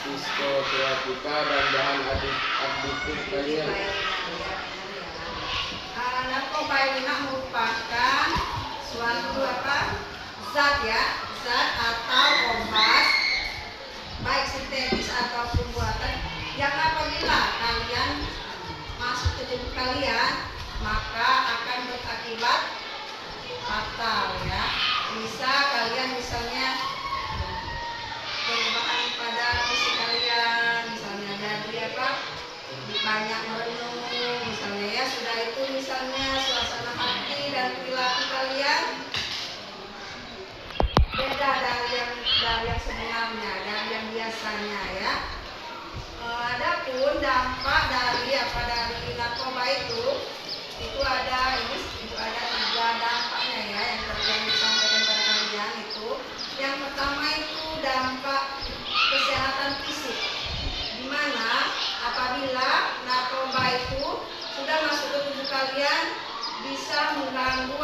diskoteka dan bahan adiktif lainnya. Narkoba ini merupakan suatu zat atau obat baik sintetis ataupun buatan yang apabila kalian masuk ke tubuh kalian maka akan berakibat fatal ya. Bisa kalian misalnya perubahan pada fisik kalian, misalnya dari banyak merenung misalnya ya, sudah itu misalnya suasana hati dan perilaku kalian beda dari yang sebenarnya, dari yang biasanya ya. Adapun dampak dari narkoba itu ada tiga dampaknya ya yang terjadi disampaikan pada kalian itu. Yang pertama itu dampak kesehatan fisik, di mana apabila narkoba itu sudah masuk ke tubuh kalian bisa mengganggu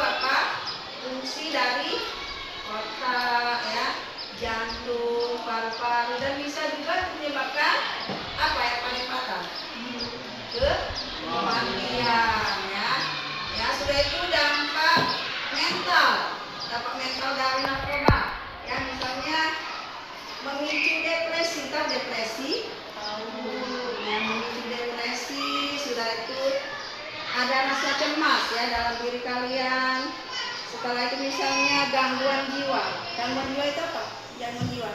fungsi dari otak ya, jantung, paru-paru, dan bisa juga menyebabkan yang paling fatal, kematian ya. Sudah itu dampak mental dari narkoba ya, misalnya memicu depresi, memicu depresi, sudah itu ada rasa cemas ya dalam diri kalian. Setelah itu misalnya gangguan jiwa itu apa? Gangguan jiwa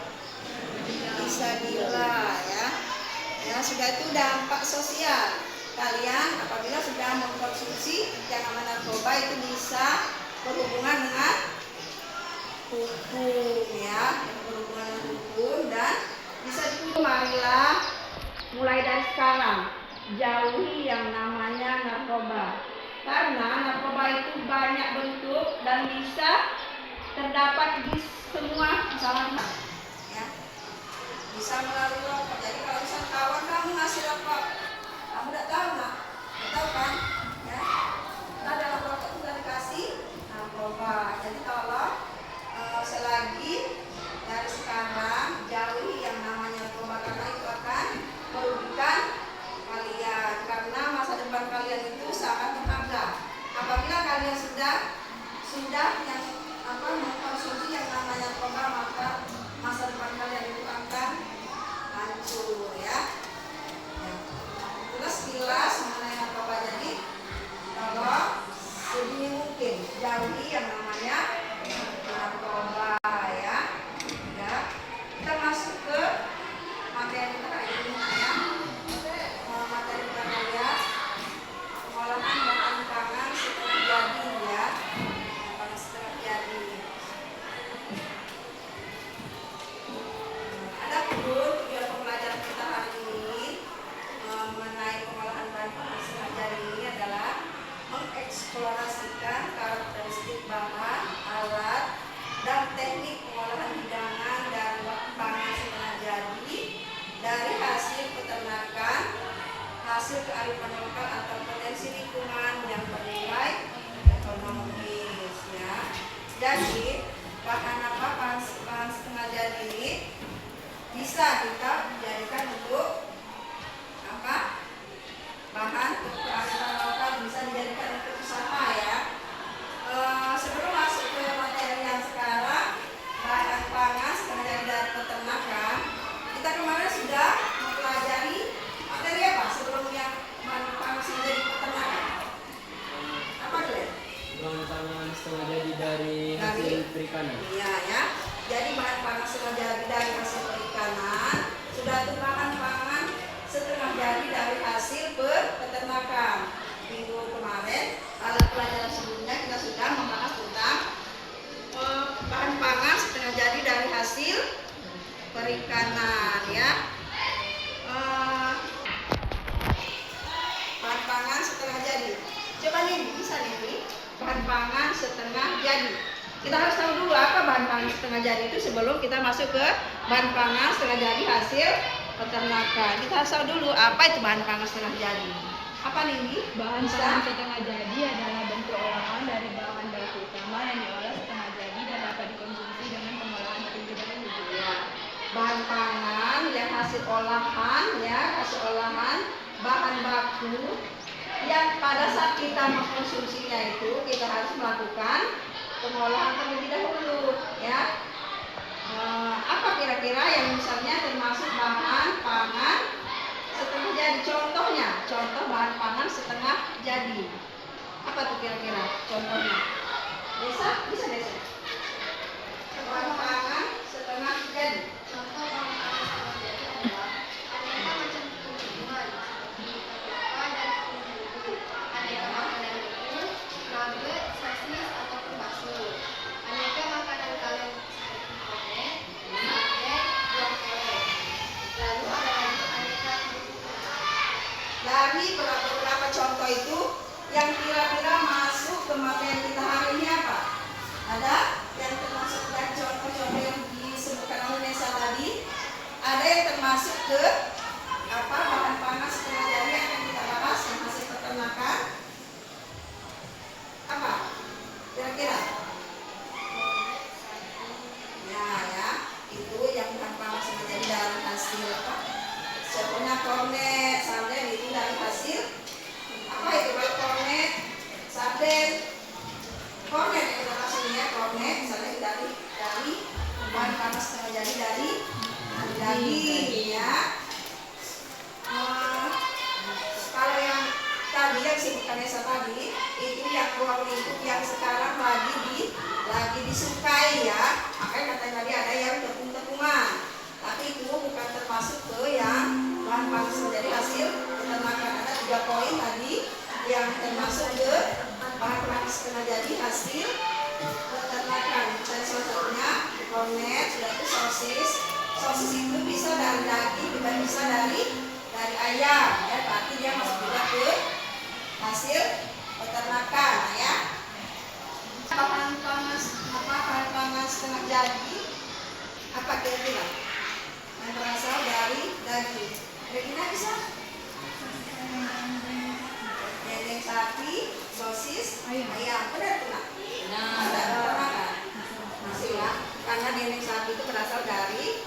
bisa gila ya. Sudah itu dampak sosial kalian apabila sudah mengkonsumsi yang namanya narkoba itu bisa berhubungan dengan hukum ya, dan bisa dihukum. Marilah mulai dari sekarang jauhi yang namanya narkoba, karena narkoba itu banyak bentuk dan bisa terdapat di semua kalangan ya. Bisa melalui rokok. Jadi kalau misal kawan kamu ngasih rokok, kamu tidak tahu kan ya, kita dalam rokok itu sudah dikasih narkoba. Jadi tolong selagi dari sekarang jauhi yang namanya narkoba, karena itu akan merugikan kalian, karena masa depan kalian itu sangat berharga. sudah yang mengkonsumsi yang namanya narkoba, maka masa depan kalian itu akan hancur ya. Terus kilas mengenai narkoba, jadi kalau sedini mungkin jauhi yang namanya narkoba ya. Kita masuk ke materi kita ini ya. Materi kita lihat pengolahan bahan pangan setengah jadi ya. Bahan setengah jadi. Adapun tujuan pembelajaran kita hari ini mengenai pengolahan bahan pangan setengah jadi ini adalah mengeksplorasikan karakteristik bahan, alat, dan teknik pengolahan hidangan dan pangan setengah jadi dari hasil peternakan, hasil kearifan lokal atau potensi lingkungan yang bernilai ekonomis ya. Jadi bahan setengah jadi ini bisa kita jadikan untuk apa? Bahan kearifan lokal, bisa dijadikan untuk usaha ya. Sebelum masuk ke materi yang sekarang, bahan pangan setengah jadi dari peternakan, kita kemarin sudah mempelajari materi apa sebelum yang bahan pangan setengah jadi peternakan? Apa dulu? Bahan pangan setengah jadi dari hasil perikanan. Iya ya. Jadi bahan pangan setengah jadi dari hasil perikanan, sudah itu bahan pangan setengah jadi dari hasil peternakan. Minggu kemarin pada pelajaran sebelumnya kita sudah membahas tentang bahan pangan setengah jadi dari hasil perikanan ya. Bahan pangan setengah jadi. Coba nih bisa nih bahan pangan setengah jadi. Kita harus tahu dulu apa bahan pangan setengah jadi itu sebelum kita masuk ke bahan pangan setengah jadi hasil peternakan. Kita harus tahu dulu apa itu bahan pangan setengah jadi. Apa nih? Bahan pangan setengah jadi adalah bentuk olahan dari bahan baku utama yang diolah setengah jadi dan dapat dikonsumsi dengan pengolahan terlebih dahulu. Ya. Bahan pangan yang hasil olahan ya, hasil olahan bahan baku yang pada saat kita mengkonsumsinya itu kita harus melakukan pengolahan terlebih dahulu ya. Apa kira-kira yang misalnya termasuk bahan pangan setengah jadi? Contoh bahan pangan setengah jadi. Apa tuh kira-kira contohnya? Bisa Desa? Bahan pangan setengah jadi. Contoh bahan pangan setengah jadi adalah aneka macam tumbuhan, kelapa dan bumbu, aneka makanan ringan, nugget, sosis ataupun bakso, aneka makanan kaleng seperti kornet, snack, buah kelek. Lalu ada lagi aneka kerupuk. Dari beberapa contoh itu yang kira-kira masuk ke materi kita hari ini apa? Ada yang termasuk dari contoh-contoh yang disebutkan oleh Nesa tadi. Ada yang termasuk ke apa bahan pangan setengah jadi yang akan kita bahas yang hasil peternakan. Apa? Kira-kira? Ya, itu yang bahan pangan setengah jadi dari hasil apa? Contohnya kornet, sarden itu dari hasil apa itu? Baik kornet, sarden, kornet itu hasilnya kornet, misalnya dari bahan pangan setengah jadi dari daging ya. Kalau yang tadi yang disebutkan Nesa tadi itu yang ruang lingkup yang sekarang lagi disukai ya. Makanya katanya tadi ada yang tepung-tepungan, tapi itu bukan termasuk ke yang bahan pangan dari hasil peternakan. Ada 3 poin tadi yang termasuk ke bahan pangan setengah jadi hasil peternakan. Dan salah satunya kornet, sudah itu sosis. Sosis itu bisa dari daging, juga bisa dari ayam ya, berarti dia masuk juga ke hasil peternakan ya. Bahan pangan setengah jadi apa kira-kira? Yang berasal dari daging. Regina bisa? Dendeng sapi, sosis, ayam. Benar tuh? Nah, peternakan. Masih ya. Karena dendeng sapi itu berasal dari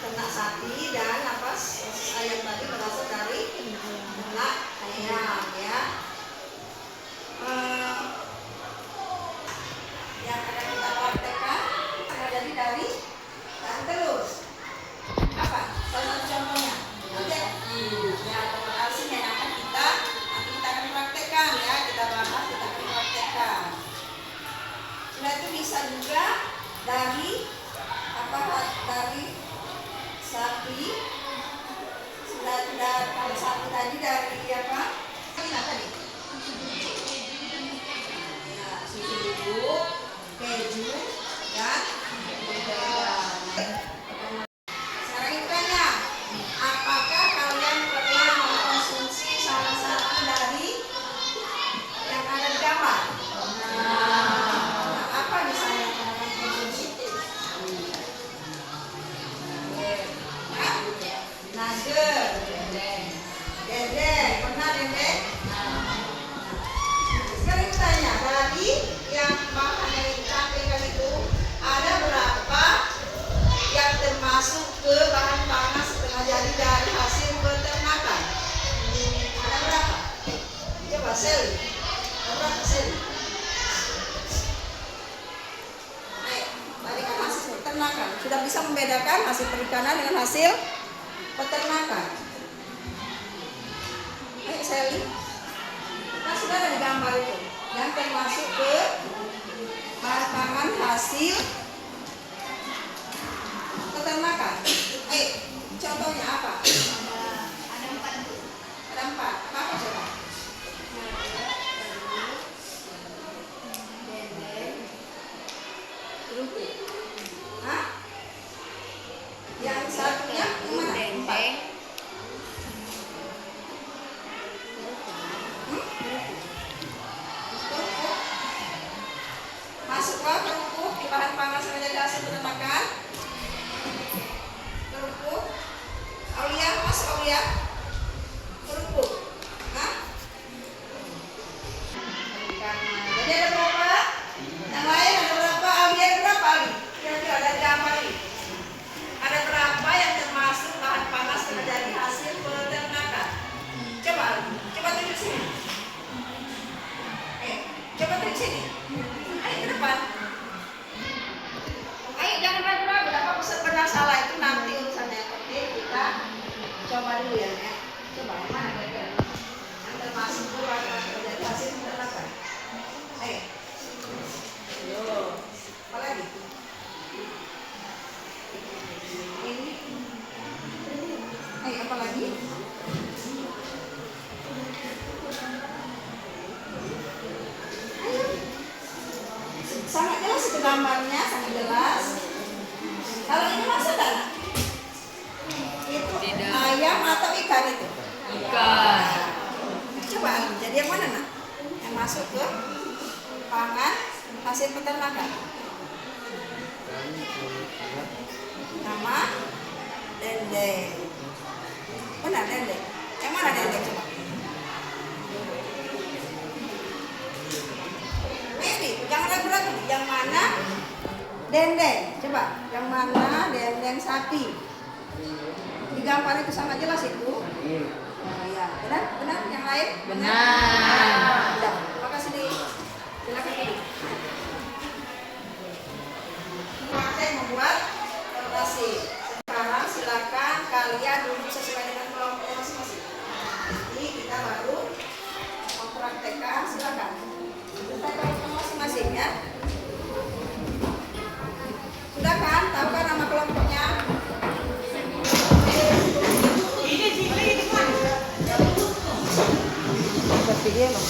ternak sapi dan apa sosis ayam tadi berasal dari ternak ayam ya. Sudah itu bisa juga dari apa? Dari sapi. Sudah kalau sapi tadi dari apa? Nah, tadi. Nah, susu bubuk, keju, dan mentega. Sekarang itu tanya, apakah kalian pernah mengkonsumsi salah satu dari yang ada di gambar? Nah, apa misalnya yang kalian konsumsi? Nugget, dendeng, pernah dendeng? Sekarang kita tanya, dari yang bahan yang ditampilkan itu ada berapa yang termasuk ke bahan pangan setengah jadi dari hasil peternakan? Ada berapa? Coba Sel, ada berapa Sel? Ayo, tadi kan hasil peternakan. Sudah bisa membedakan hasil perikanan dengan hasil peternakan. Ayo Sally, kan sudah ada di gambar itu yang termasuk ke bahan pangan hasil peternakan. Ayo, contohnya apa? Ada 4 tuh. Ada 4. Apa coba? Dendeng, Kerupuk. Hah? Yang satunya yang mana? 4. dendeng, Kerupuk. Masuklah kerupuk di bahan pangan setengah jadi hasil peternakan. Kerupuk. Aulia, masuk Aulia. Kerupuk. Hah? Jadi ada berapa? Yang lain ada berapa? Aulia ada berapa Ali? Kira-kira ada gambar ini. Ada berapa yang termasuk bahan panas dari hasil peternakan? Coba Ali, coba tunjuk sini. Coba tunjuk sini. Ayo ke depan. Ayo jangan ragu-ragu, dapat pesan benar salah itu nanti urusannya. Oke, kita coba dulu ya. Coba yang mana kira-kira? Yang termasuk ke bahan panas dari hasil peternakan. Ayo. Yo. Apa lagi? Ini. Ayo apa lagi? Ayo. Sangat jelas itu gambarnya, sangat jelas. Kalau ini masa enggak? Itu Tidak. ayam atau ikan itu? Ikan. Coba jadi yang mana nak? Yang masuk ke pangan hasil peternakan. Nama dendeng. Benar dendeng. Yang mana dendeng coba? Ini jangan ragu-ragu. Yang mana dendeng? Coba yang mana dendeng sapi? Di gambar itu sangat jelas itu. Oh, ya, benar? Benar? Yang lain? Benar. Udah, makasih nih. Silakan duduk. Saya membuat notasi. Sekarang silakan kalian duduk sesuai dengan kelompok masing-masing. Jadi kita baru mempraktekkan. Silakan. Kita kelompok masing-masing ya. Sudah kan? Tahu kan nama kelompoknya? Video loh.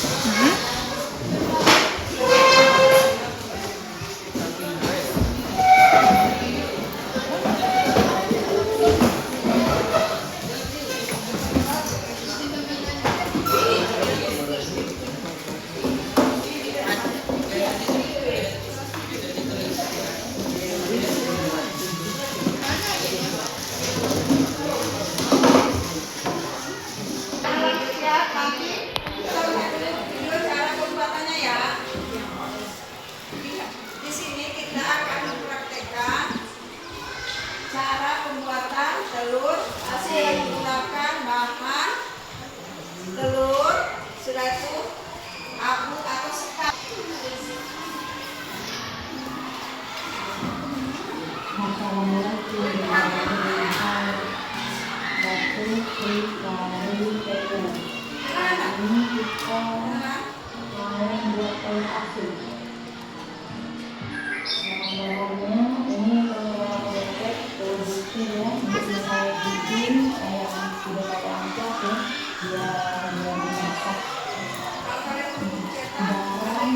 Bahannya ini bebek produksi ya, untuk saya bikin yang sudah saya angkat ya, biar masak. Garam,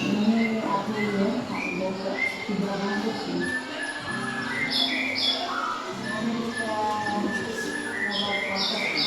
ini api ya, ada 3 bungkus ini. Ini bisa mulai proses.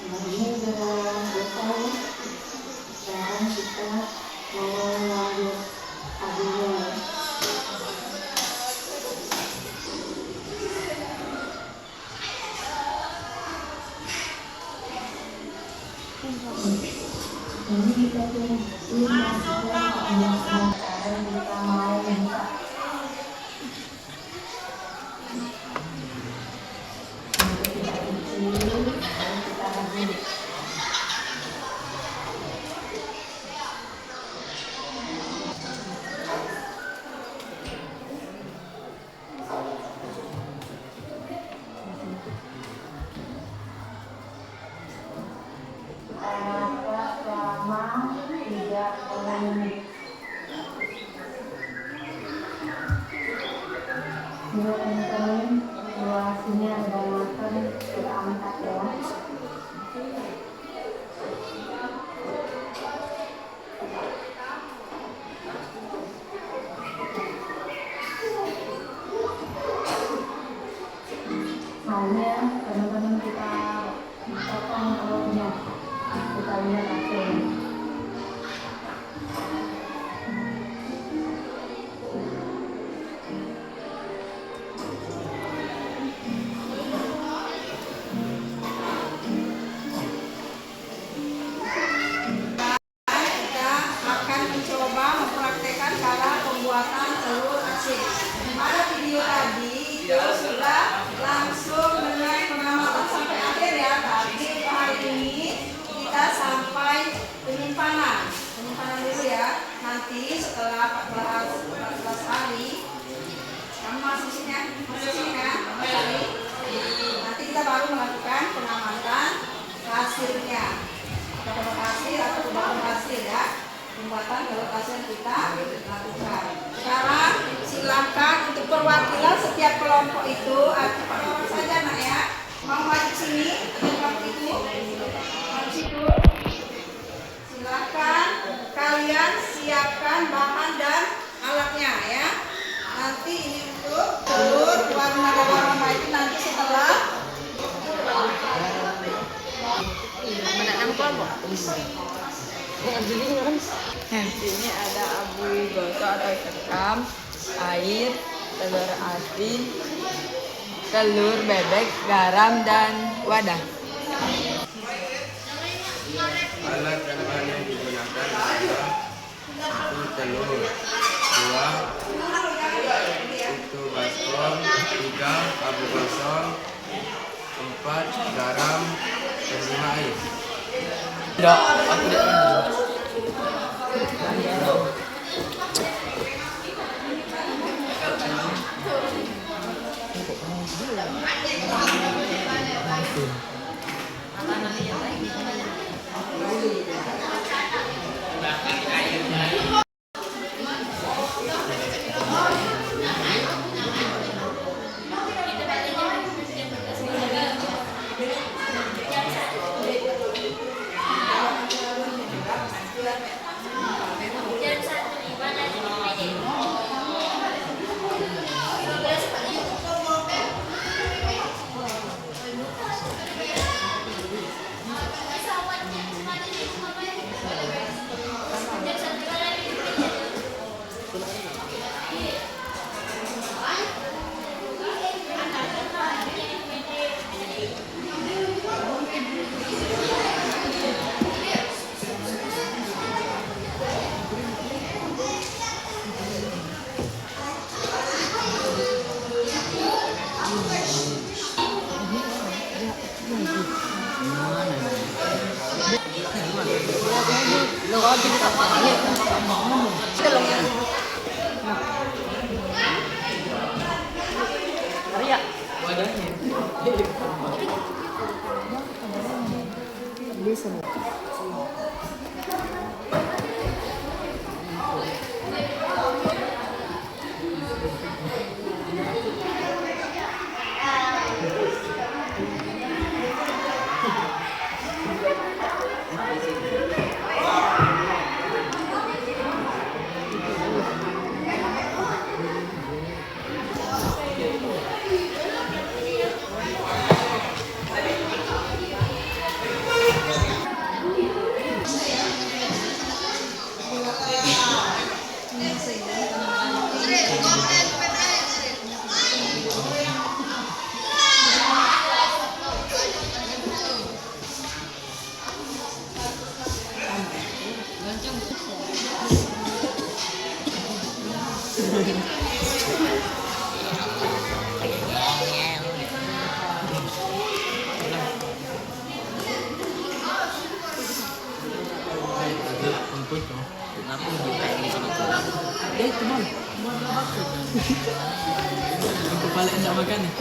Ini sudah selesai. Sekarang kita mau lanjut adunya. Ini kita tunggu sekarang kita mau minta. Selama 30 menit. Ini teman-teman, durasinya udah matang, kita angkat ya. Soalnya teman-teman kita potong telurnya, kita lihat hasilnya. Kita akan mencoba mempraktekkan cara pembuatan telur asin. Pada video tadi itu sudah langsung dengan pengamatan sampai akhir ya. Tapi hari ini kita sampai penyimpanan dulu ya. Nanti setelah 14 hari, kamu masuk sini ya, nanti kita baru melakukan pengamatan hasilnya. Kita berhasil atau tidak berhasil ya, pembuatan telur asin kita lakukan. Sekarang silakan untuk perwakilan setiap kelompok itu, Pak orang saja nak ya, mau maju sini kelompok itu, maju situ. Silakan kalian siapkan bahan dan alatnya ya. Nanti ini untuk telur warna itu nanti setelah Ini ada abu gosok atau sekam, air, telur asin, telur bebek, garam, dan wadah. Alat dan bahan yang digunakan adalah 1 telur, 2 itu baskom, 3 abu gosok, 4 garam, dan 5 air. Tidak, aku tidak. Kepala enggak makan nih.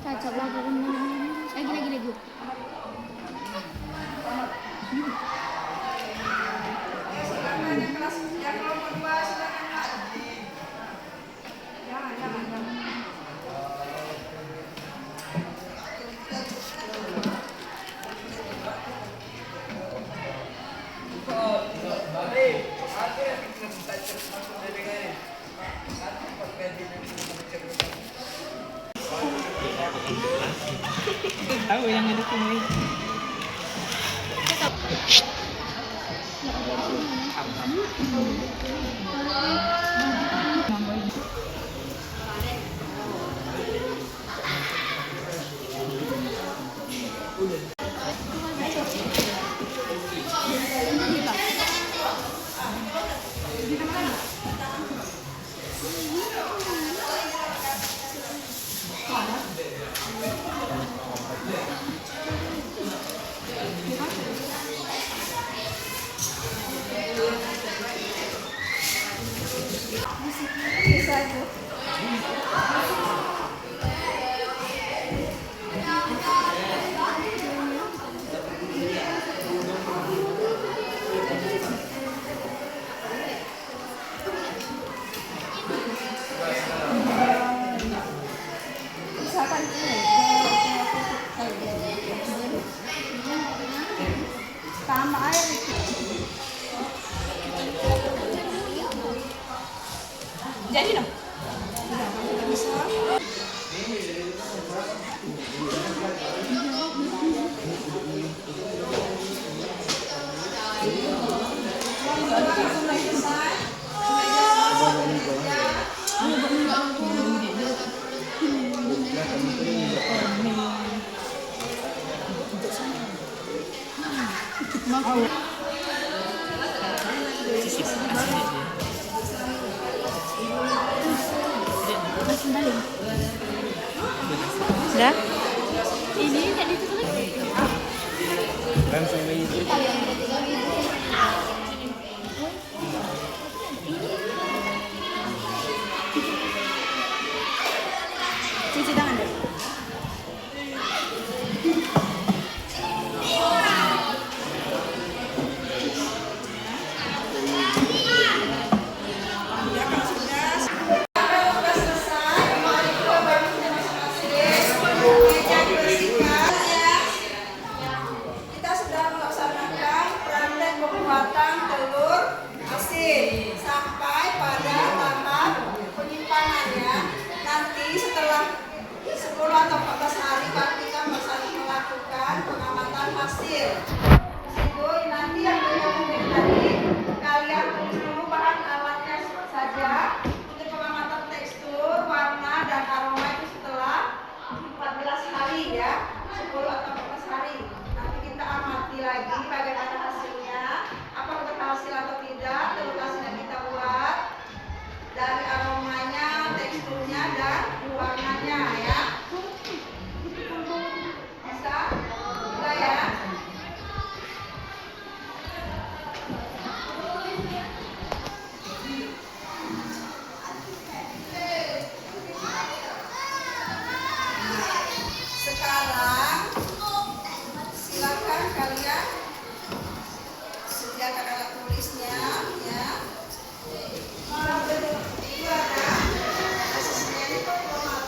Cocok lagi lagi. Kelas yang kelompok 2 silakan Pak. Jangan. Tahu yang ada sini. Bisa itu. Misalkan ini tambah air itu. Jadi dong. Udah? Ini tadi itu Langsung ini. Cuci tangan deh. Kita sudah melaksanakan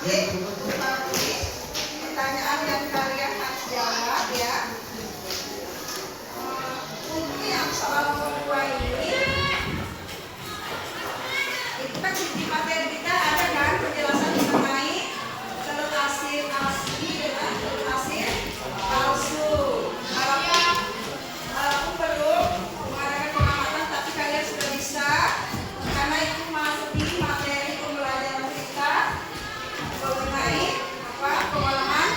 asik. Tapi pertanyaan yang kalian harus jawab ya. Untuk yang soal kedua ini, itu kan di materi kita ada kan penjelasan mengenai telur asin asli dengan telur asin palsu. Aku perlu mengadakan pengamatan, tapi kalian sudah bisa karena itu masuk di materi pembelajaran kita mengenai pengolahan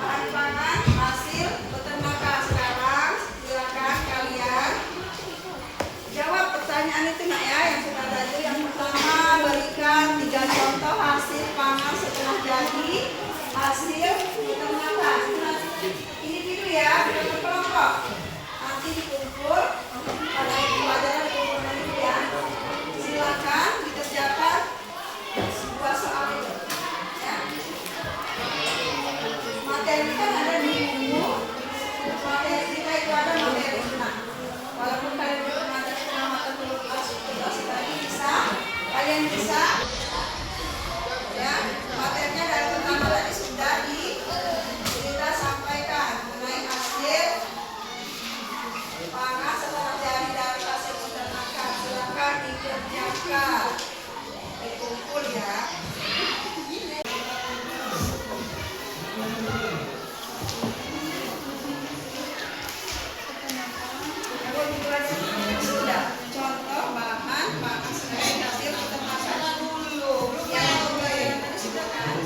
bahan pangan hasil peternakan. Sekarang silakan kalian jawab pertanyaan itu nak ya, yang sudah tadi. Yang pertama, berikan 3 contoh hasil pangan setelah jadi hasil peternakan. Individu ya, bukan berkelompok. Nanti dikumpul pada pelajaran dikumpulkan itu ya. Silakan dikerjakan sebuah soal itu. Ya. Materi kan ada di buku. Materi kita itu ada materi. Nah, walaupun kalian belum ada pengamatan tugas tadi kalian bisa ya, materinya dari pertama tadi sudah kita sampaikan mengenai hasil pangan setelah jadi dari hasil peternakan. Silakan dikerjakan, dikumpul ya. Sudah contoh bahan pangan sebagai hasil peternakan dulu. Yang pembelajaran tadi sudah kan?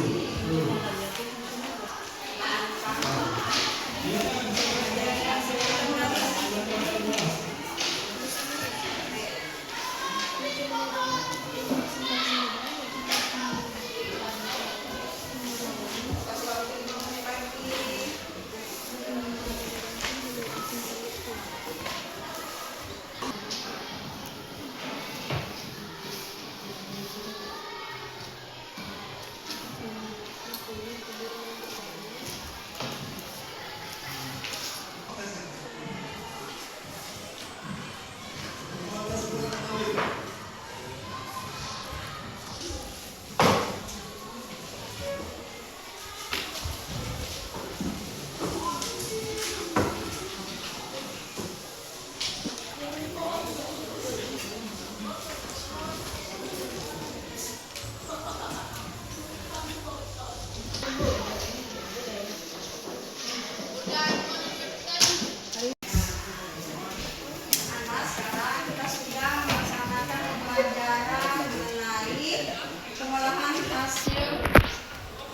Sekarang kita sudah melaksanakan pembelajaran mengenai pengolahan hasil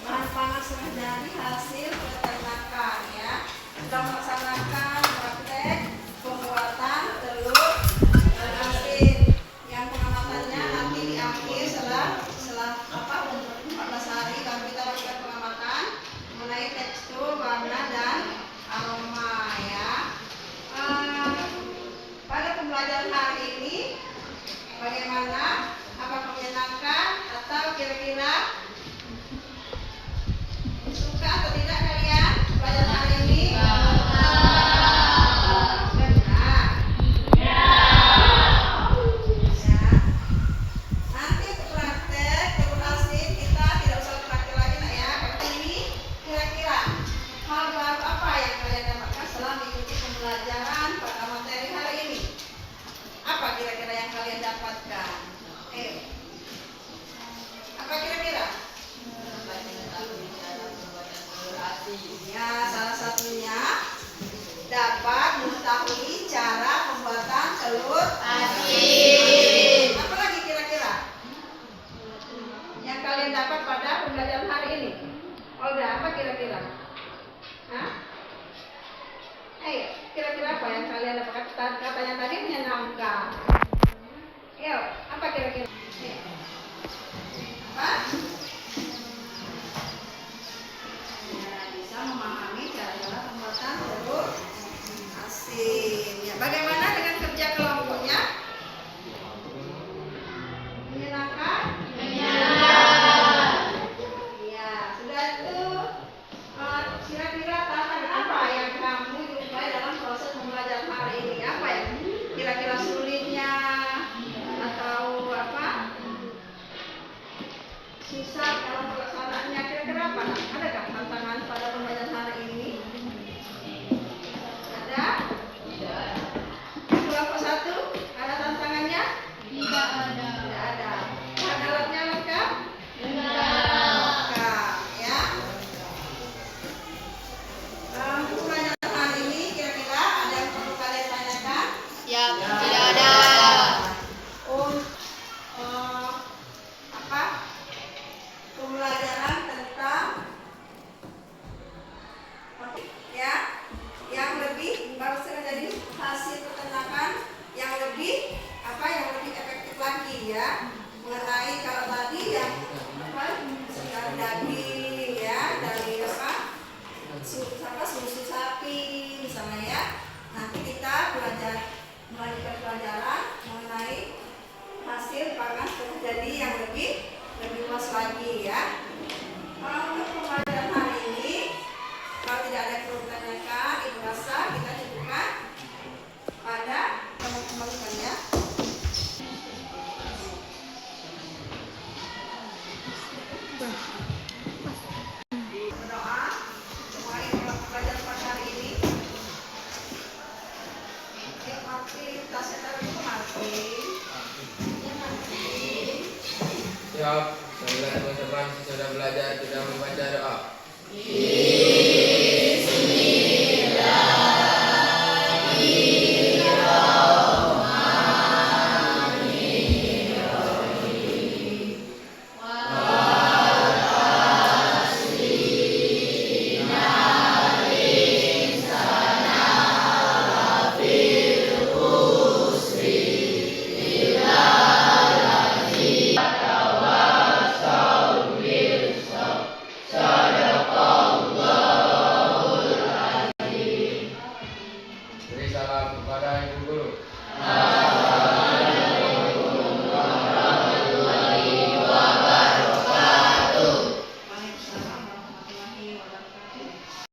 bahan pangan setelah dari hasil peternakan ya. Sudah melaksanakan praktek pembuatan telur asin yang pengamatannya nanti di akhir setelah 14 hari baru kita lakukan pengamatan mengenai tekstur, warna dan aroma ya. Pada pembelajaran hari ini bagaimana? Apakah menyenangkan atau kira-kira suka atau tidak kalian pelajaran hari ini? Benar. Ya. Nanti untuk praktek telur asin kita tidak usah praktek lagi nak ya. Tapi ini kira-kira hal baru apa yang kalian dapatkan setelah mengikuti pembelajaran pada materi hari ini? Apa kira-kira yang kalian dapatkan? Apa kira-kira? Ya, salah satunya dapat mengetahui cara pembuatan telur asin. Apa lagi kira-kira yang kalian dapat pada pembelajaran hari ini? Olga, apa kira-kira? Hah? Ayo, kira-kira apa yang kalian dapatkan? Katanya tadi menyenangkan. Ayo, apa kira-kira? Apa? Ya, bisa memahami cara-cara pembuatan telur asin. Ya, bagaimana dengan kerja kelompoknya? Menyenangkan? Menyenangkan. Ya, sudah itu. Kira-kira tantangan apa yang kamu jumpai dalam proses pembelajaran hari ini? Apa yang kira-kira sulitnya atau apa? lapangan sudah jadi yang lebih luas lagi ya. Kalau untuk pembelajaran hari ini, kalau tidak ada yang perlu ditanyakan, Ibu rasa kita cukupkan pada teman-teman ya. Berdoa mulai pelajaran pada hari ini. Yuk Martin, tasnya taruh dulu Martin. Siap, semoga teman-teman sudah belajar, kita membaca doa.